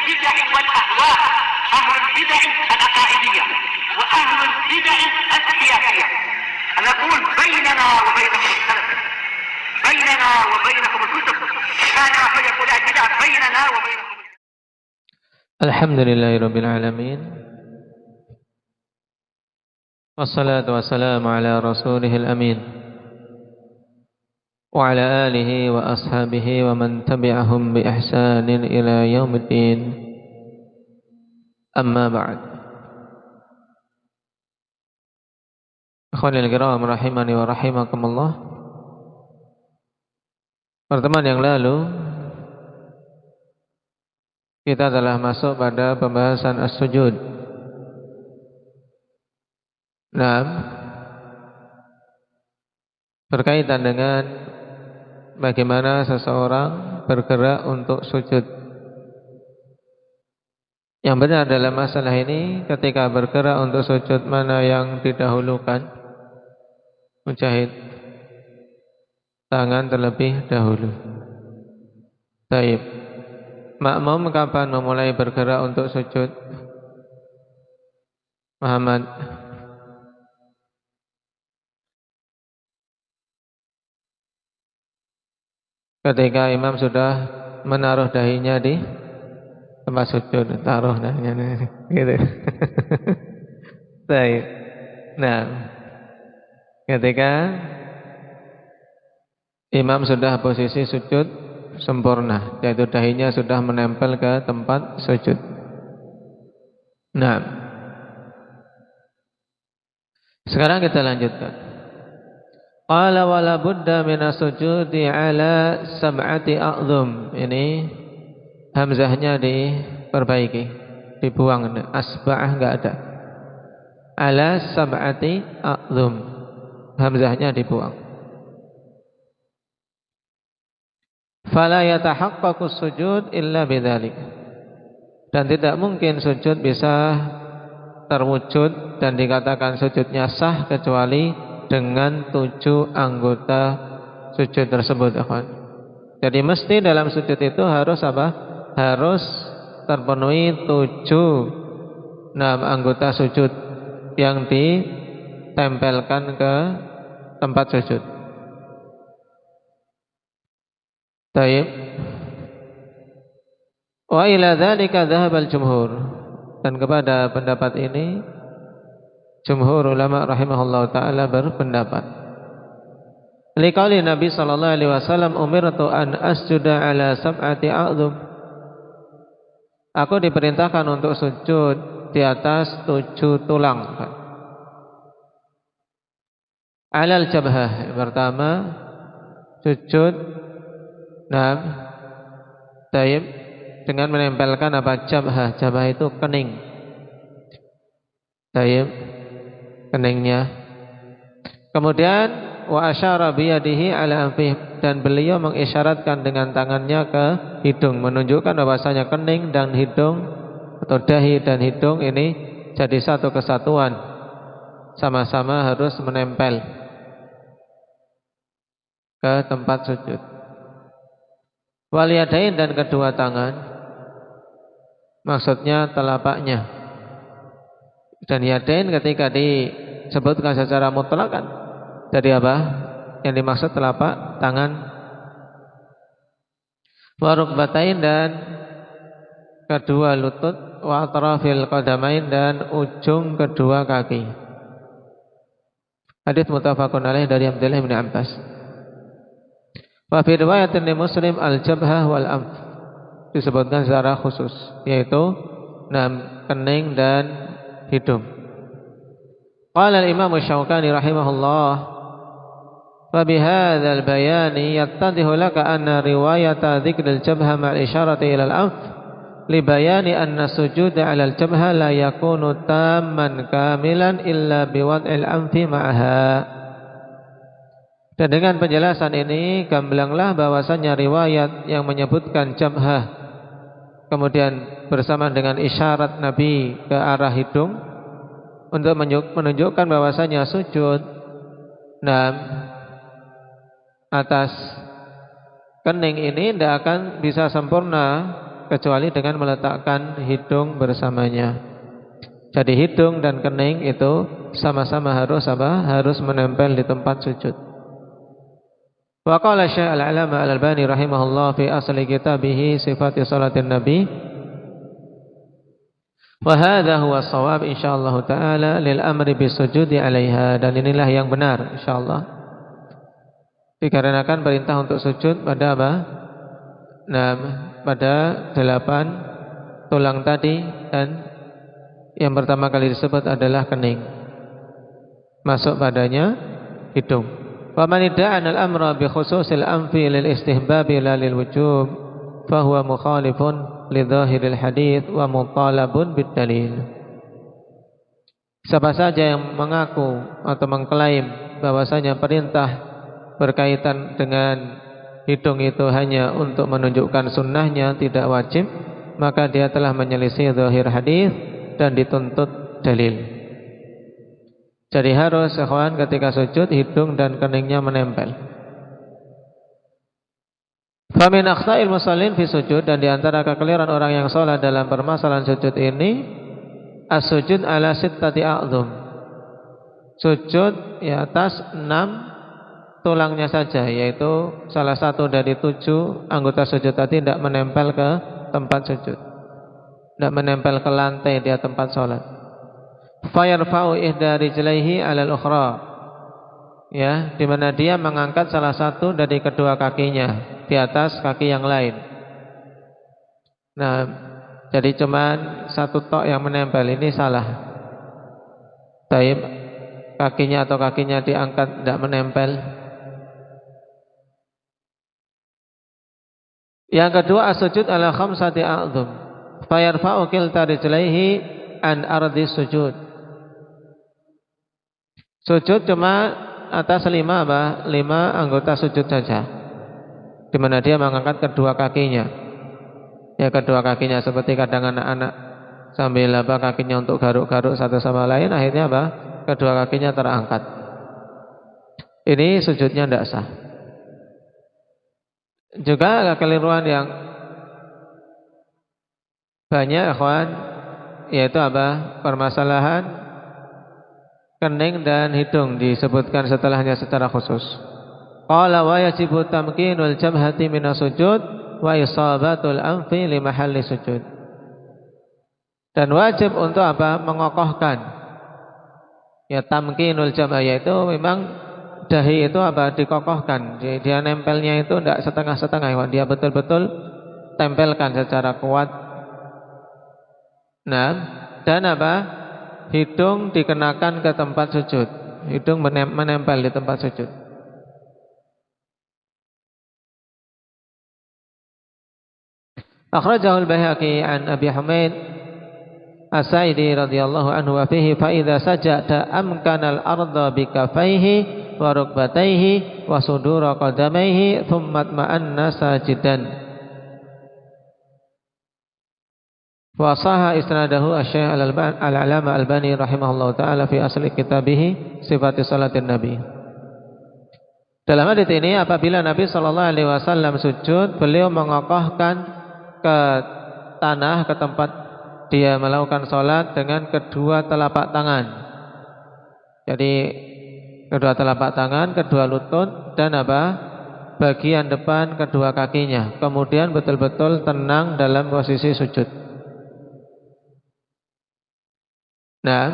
البدع والأهواء، أهل البدع العقائدية وأهل البدع السياسية. نقول بيننا وبينكم السلف، بيننا وبينكم الكتب، كان فيقول البدع بيننا وبينكم. الحمد لله رب العالمين، والصلاة والسلام على رسوله الأمين وعلى آله وأصحابه ومن تبعهم بإحسان إلى يوم الدين. أما بعد. Akhwanil kiram rahimani wa rahimakumullah. Pertemuan yang lalu kita telah masuk pada pembahasan as-sujud. Nah, berkaitan dengan bagaimana seseorang bergerak untuk sujud. Yang benar dalam masalah ini, ketika bergerak untuk sujud mana yang didahulukan? Mujahid, tangan terlebih dahulu. Baik. Makmum kapan memulai bergerak untuk sujud? Muhammad. Ketika imam sudah menaruh dahinya di tempat sujud, taruh dahinya gitu. Baik. Nah, ketika imam sudah posisi sujud sempurna, yaitu dahinya sudah menempel ke tempat sujud. Nah, sekarang kita lanjutkan. Qala wala budda minas sujudi ala sab'ati a'dhum. Ini hamzahnya diperbaiki, dibuang, asba'ah enggak ada. Ala sab'ati a'dhum, hamzahnya dibuang. Fala yatahaqqaqu sujud illa bidzalik. Dan tidak mungkin sujud bisa terwujud dan dikatakan sujudnya sah kecuali dengan 7 anggota sujud tersebut, akhwan. Jadi mesti dalam sujud itu harus apa? Harus terpenuhi 7 anggota sujud yang ditempelkan ke tempat sujud. Baik. Wa ila dzalika dzahaba al-jumhur. Dan kepada pendapat ini jumhur ulama rahimahullahu taala berpendapat. Liqauli Nabi sallallahu alaihi wasallam umirtu an asjuda ala sab'ati a'dhum. Aku diperintahkan untuk sujud di atas 7 tulang. Alal jabhah, yang pertama sujud taib dengan menempelkan apa? Jabhah. Jabhah itu kening. Taib, keningnya. Kemudian wa asyara biyadihi ala anfih, dan beliau mengisyaratkan dengan tangannya ke hidung, menunjukkan bahwasanya kening dan hidung atau dahi dan hidung ini jadi satu kesatuan, sama-sama harus menempel ke tempat sujud. Wal yadain, dan kedua tangan, maksudnya telapaknya. Dan yadain ketika disebutkan secara mutlakan, jadi apa? Yang dimaksud telapak tangan. Wa rukbatain, dan kedua lutut. Wa atrafil qadamain, dan ujung kedua kaki. Hadits muttafaqun alaih dari Abdullah bin Abbas. Wa fi riwayatin li Muslim al-jabhah wal anf, disebutkan secara khusus, yaitu kening dan hidung. Qala al-Imam Asy-Syaukani rahimahullah, fa bihadzal bayani yattadhihu laka anna riwayata dzikril jabhah ma'al isyarati ila al-anf li bayani anna sujuda 'ala al-jabhah la yakunu tamman kamilan illa biwad'il anfi ma'aha. Dan dengan penjelasan ini gamblanglah bahwasanya riwayat yang menyebutkan jabhah kemudian bersama dengan isyarat Nabi ke arah hidung untuk menunjukkan bahwasanya sujud atas kening ini tidak akan bisa sempurna kecuali dengan meletakkan hidung bersamanya. Jadi hidung dan kening itu sama-sama harus apa? Harus menempel di tempat sujud. Wa qala Syekh Al-'Allamah Al-Albani rahimahullah fi asli kitabih Sifati Salatin Nabi, wa hadha huwa shawab insyaallah taala lil amri bisujudi 'alaiha, dan inilah yang benar insyaallah. Dikarenakan perintah untuk sujud pada apa? Nah, pada 8 tulang tadi, dan yang pertama kali disebut adalah kening. Masuk padanya hidung. Wa man idda'ana al-amra bi khususil anfi lil istihbab la lil wujub fa huwa mukhalifun li dhahiril hadits wa mutalabun bid dalil. Siapa saja yang mengaku atau mengklaim bahwasanya perintah berkaitan dengan hidung itu hanya untuk menunjukkan sunnahnya, tidak wajib, maka dia telah menyelisih zahir hadis dan dituntut dalil. Jadi harus ikhwan ketika sujud hidung dan keningnya menempel. Famin akhta'il musallin fi sujud, dan diantara kekeliruan orang yang sholat dalam permasalahan sujud ini, as-sujud ala sittati a'dhum, sujud di atas 6 tulangnya saja, yaitu salah satu dari 7 anggota sujud tadi tidak menempel ke tempat sujud, tidak menempel ke lantai di tempat sholat. Fayarfa'u ihda rijlaihi 'ala al-ukhra, ya, di mana dia mengangkat salah satu dari kedua kakinya di atas kaki yang lain. Nah, jadi cuman satu tok yang menempel, ini salah. Taib, kakinya atau kakinya diangkat tidak menempel. Yang kedua, as-sujud ala khamsati a'dhum, fayarfa'u kilta rijlaihi an ardi sujud. Sujud cuma atas 5 anggota sujud saja, di mana dia mengangkat kedua kakinya. Ya, kedua kakinya seperti kadang anak-anak sambil kakinya untuk garuk-garuk satu sama lain, akhirnya kedua kakinya terangkat. Ini sujudnya tidak sah. Juga kekeliruan yang banyak ikhwan, yaitu permasalahan kening dan hidung disebutkan setelahnya secara khusus. Qala wa yajibu tamkinul jabhati minas sujud wa isabatul anfi li mahalli sujud. Dan wajib untuk mengokohkan, ya, tamkinul jabhah, yaitu memang dahi itu dikokohkan. Dia nempelnya itu tidak setengah-setengah, dia betul-betul tempelkan secara kuat. Nah, dan hidung dikenakan ke tempat sujud. Hidung menempel di tempat sujud. Akhrajahul Baihaqi an Abi Humaid As-Sa'idi radhiyallahu anhu wa fihi fa idza sajada amkanal arda bi kafaihi wa rukbatayhi wa sudura qadamaihi thumma ma'anna sajidan. Wa saha isnadahu asy-Syaikh Al-'Allamah Al-Albani rahimahullahu taala fi asli kitabih Sifati Salatin Nabi. Dalam hadis ini, apabila Nabi sallallahu alaihi wasallam sujud, beliau mengokohkan ke tanah, ke tempat dia melakukan salat dengan kedua telapak tangan. Jadi kedua telapak tangan, kedua lutut, dan bagian depan kedua kakinya. Kemudian betul-betul tenang dalam posisi sujud. Nah,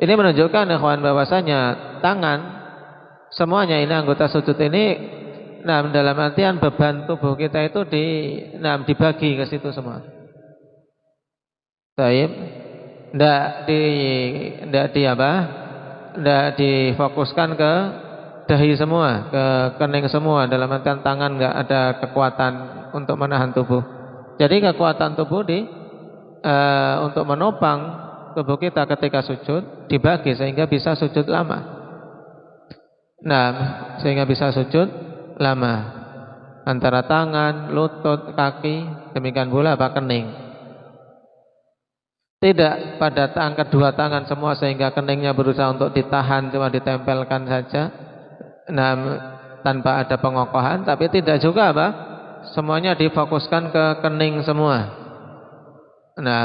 ini menunjukkan ikhwan bahwasanya tangan semuanya ini anggota sujud ini, nah, dalam artian beban tubuh kita itu dibagi ke situ semua. Baik, tidak difokuskan ke dahi semua, ke kening semua. Dalam artian tangan nggak ada kekuatan untuk menahan tubuh. Jadi kekuatan tubuh untuk menopang tubuh kita ketika sujud dibagi sehingga bisa sujud lama. Nah, sehingga bisa sujud lama antara tangan, lutut, kaki, demikian pula kening. Tidak pada kedua tangan semua sehingga keningnya berusaha untuk ditahan, cuma ditempelkan saja, nah, tanpa ada pengokohan. Tapi tidak juga semuanya difokuskan ke kening semua. Nah,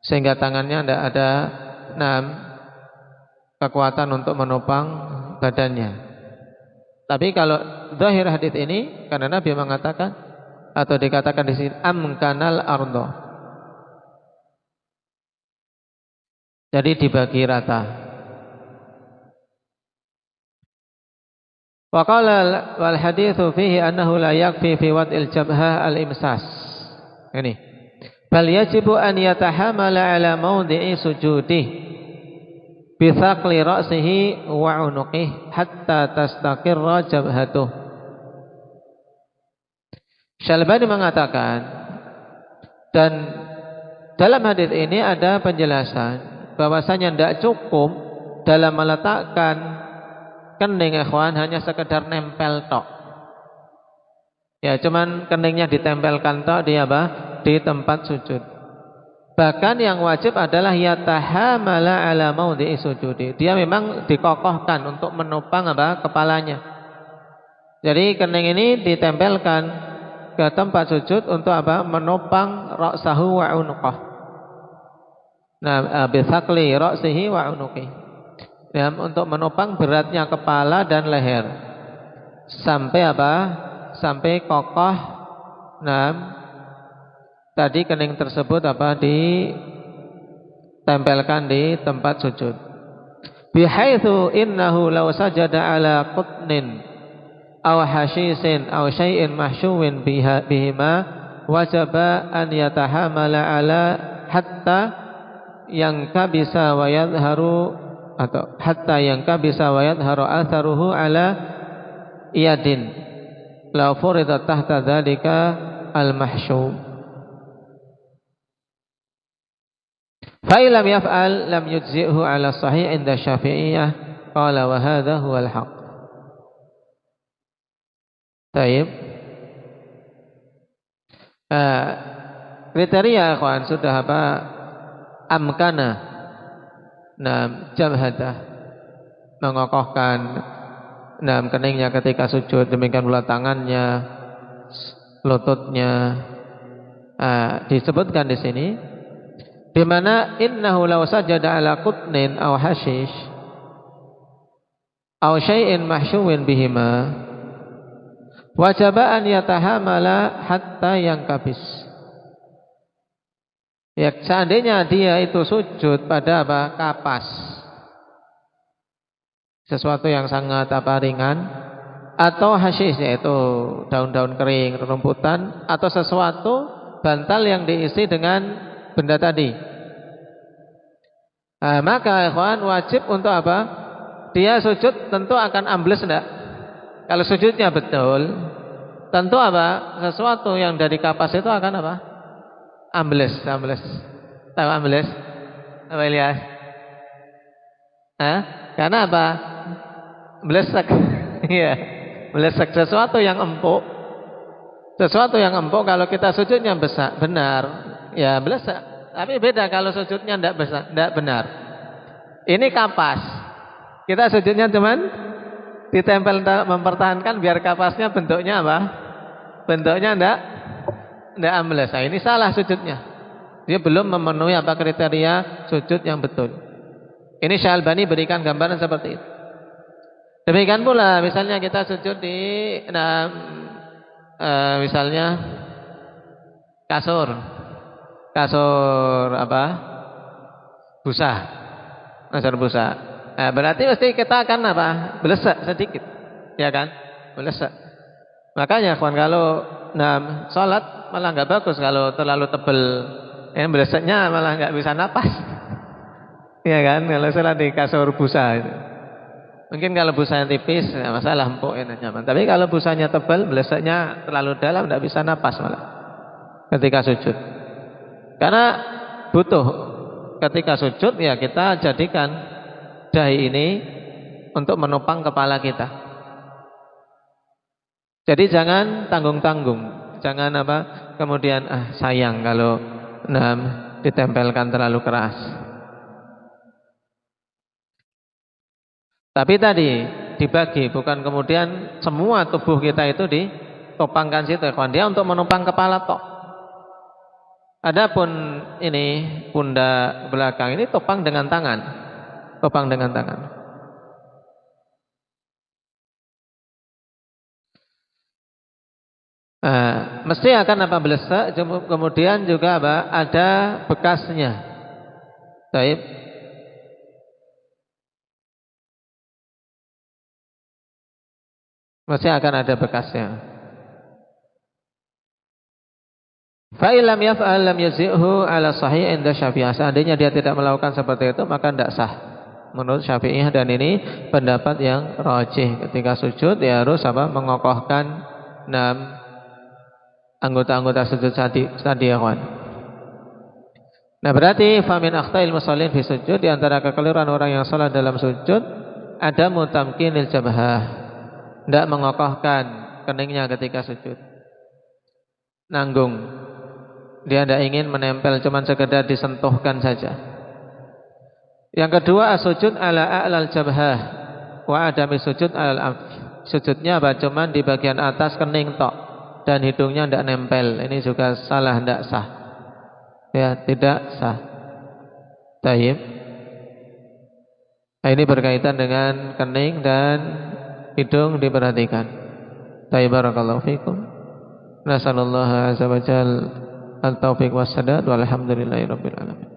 sehingga tangannya tidak ada kekuatan untuk menopang badannya. Tapi kalau zahir hadis ini, karena Nabi mengatakan atau dikatakan di sini amkanal ardo, jadi dibagi rata. Wa qala wal haditsu fihi annahu la yakfi fi wad'il jabhah al imsas. Ini. Bal yajibu an yatahamala ala mawdi'i sujudih bi thaqli ra'sihi wa 'unuqihi hatta tastaqirra jabhatuh. Syalbani mengatakan, dan dalam hadis ini ada penjelasan bahwasanya tidak cukup dalam meletakkan kening ikhwan hanya sekedar nempel tok. Ya, cuman keningnya ditempelkan tok di apa? Di tempat sujud. Bahkan yang wajib adalah yatahamala ala maudhi'i sujudi. Dia memang dikokohkan untuk menopang apa? Kepalanya. Jadi kening ini ditempelkan ke tempat sujud untuk apa? Menopang ra'sahu wa unuqah. Nah, bisaqli ra'sihi wa unuqih. Ya, untuk menopang beratnya kepala dan leher. Sampai apa? Sampai kokoh. Nah, tadi kening tersebut apa? Ditempelkan di tempat sujud. Bihaitsu innahu law sajada ala qutnin aw hashisin aw syai'in mahsyuwin bihima wajaba an yatahamala ala hatta yang kabisa wa yadharu atau hatta yang kabisa wa yadharu atharuhu ala iyadin la furida tahta dzalika al mahsyum fa illam yaf'al lam yujzi'hu ala sahih inda Syafi'iyah qala wa hadha huwal haqq. Baik. Kriteria ikhwan sudah apa? Amkana jabhadah, mengokohkan keningnya ketika sujud, demikian pula tangannya, lututnya. Disebutkan di sini di mana innahu law sajada ala qutnin aw hashish aw syai'in mahsyuwin bihima wajaba an yatahamala hatta yang kabis. Ya, seandainya dia itu sujud pada apa? Kapas, sesuatu yang sangat ringan, atau hashish, yaitu daun-daun kering, rumputan, atau sesuatu bantal yang diisi dengan benda tadi. Maka ikhwan wajib untuk apa? Dia sujud tentu akan ambles enggak? Kalau sujudnya betul, tentu apa? Sesuatu yang dari kapas itu akan apa? Ambles. Tahu ambles? Apa Ilyas? Karena apa? Melesek. Iya, melesek sesuatu yang empuk. Sesuatu yang empuk kalau kita sujudnya benar, ya melesek. Tapi beda kalau sujudnya tidak benar. Ini kapas. Kita sujudnya cuman ditempel, mempertahankan biar kapasnya bentuknya apa? Bentuknya tidak ambles. Nah, ini salah sujudnya. Dia belum memenuhi apa kriteria sujud yang betul. Ini Syalbani berikan gambaran seperti itu. Demikian pula misalnya kita sujud di misalnya kasur apa? Busa. Kasur busa. Berarti mesti kita akan apa? Belesek sedikit. Ya kan? Belesek. Makanya kawan kalau sholat malah nggak bagus kalau terlalu tebel. Beleseknya malah nggak bisa napas. Ya kan? Kalau sholat di kasur busa itu. Mungkin kalau busanya tipis nggak masalah, empuk, enak, nyaman. Tapi kalau busanya tebal, beleseknya terlalu dalam, nggak bisa napas malah ketika sujud. Karena butuh ketika sujud ya kita jadikan dahi ini untuk menopang kepala kita. Jadi jangan tanggung-tanggung, jangan apa kemudian sayang kalau ditempelkan terlalu keras. Tapi tadi dibagi, bukan kemudian semua tubuh kita itu topangkan situ, kawan. Dia untuk menopang kepala tok. Adapun ini pundak belakang ini topang dengan tangan. Topang dengan tangan. Mesti akan apa belesek, kemudian juga apa? Ada bekasnya. Baik. Mesti akan ada bekasnya. Fa illam yaf'al lam yuzhihu ala sahih inda Syafi'iyah. Seandainya dia tidak melakukan seperti itu maka tidak sah menurut Syafi'iyah, dan ini pendapat yang rajih. Ketika sujud dia harus apa? Mengokohkan 6 anggota-anggota sujud tadi ya kawan. Nah, berarti famin akhtail musallin fi sujud, di antara kekeliruan orang yang salat dalam sujud ada mutamkinil jabhah, tidak mengokohkan keningnya ketika sujud. Nanggung. Dia tidak ingin menempel, cuma sekedar disentuhkan saja. Yang kedua, sujud ala a'lal jabhah wa adami sujud alal anf. Sujudnya apa? Cuma di bagian atas kening tok dan hidungnya tidak nempel. Ini juga salah, tidak sah. Ya, tidak sah. Tayyib. Nah, ini berkaitan dengan kening dan hidung, diperhatikan. Tayyib, barakallahu fikum. Nasallallahu azza wa jalla al-taufiq was-sadad walhamdulillahi rabbil alamin.